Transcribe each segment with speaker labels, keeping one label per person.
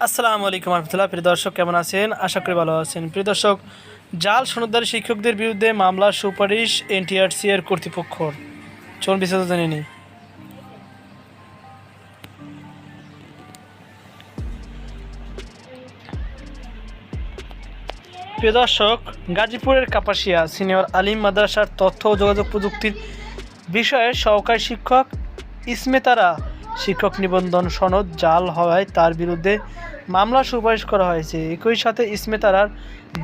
Speaker 1: আসসালামু আলাইকুম রহমতুল্লাহ। প্রিয় দর্শক, কেমন আছেন? আশা করি ভালো আছেন। প্রিয় দর্শক, জাল সনদধারী শিক্ষকদের বিরুদ্ধে মামলার সুপারিশ এনটিআরসি এর কর্তৃপক্ষর। চলুন বিস্তারিত জেনে নিই। প্রিয় দর্শক, গাজীপুরের কাপাসিয়া সিনিয়র আলিম মাদ্রাসার তথ্য ও যোগাযোগ প্রযুক্তির বিষয়ে সহকারী শিক্ষক ইসমেতারা শিক্ষক নিবন্ধন সনদ জাল হওয়ায় তার বিরুদ্ধে মামলা সুপারিশ করা হয়েছে। একই সাথে ইসমেতারার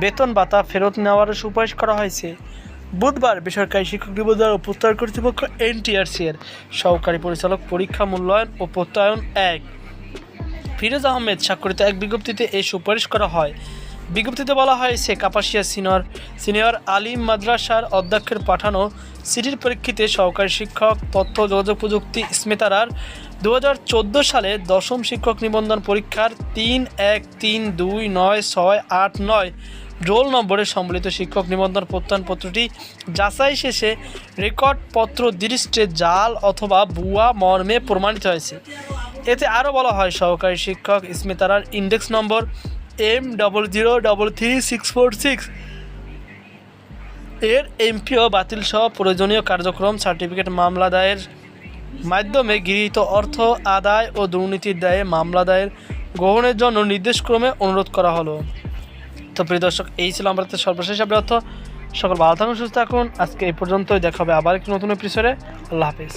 Speaker 1: বেতন ভাতা ফেরত নেওয়ারও সুপারিশ করা হয়েছে। বুধবার বেসরকারি শিক্ষক নিবন্ধন ও প্রত্যয়ন কর্তৃপক্ষ এনটিআরসি এর সহকারী পরিচালক পরীক্ষা মূল্যায়ন ও প্রত্যয়ন ১ ফিরোজ আহমেদ স্বাক্ষরিত এক বিজ্ঞপ্তিতে এই সুপারিশ করা হয়। বিজ্ঞপ্তিতে বলা হয়েছে, কাপাসিয়া সিনিয়র আলিম মাদ্রাসার অধ্যক্ষের পাঠানো চিঠির প্রেক্ষিতে সহকারী শিক্ষক তথ্য যোগাযোগ প্রযুক্তি ইসমেতারার 2014 সালে দশম শিক্ষক নিবন্ধন পরীক্ষার 3-1-3-2-9-6-8-9 রোল নম্বরে সম্বলিত শিক্ষক নিবন্ধন প্রত্যয়নপত্রটি যাচাই শেষে রেকর্ডপত্র দৃষ্টে জাল অথবা ভুয়া মর্মে প্রমাণিত হয়েছে। এতে আরও বলা হয়, সহকারী শিক্ষক ইসমেতারার ইন্ডেক্স নম্বর M003646 এর এমপিও বাতিল সহ প্রয়োজনীয় কার্যক্রম সার্টিফিকেট মামলা দায়ের মাধ্যমে গৃহীত অর্থ আদায় ও দুর্নীতির দায়ে মামলা দায়ের গ্রহণের জন্য নির্দেশক্রমে অনুরোধ করা হলো। তো প্রিয় দর্শক, এই ছিল আমাদের সর্বশেষ আপডেট। সকল ভালো থাকুন, সুস্থ থাকুন। আজকে এই পর্যন্তই, দেখা হবে আবার একটি নতুন এপিসোডে। আল্লাহ হাফেজ।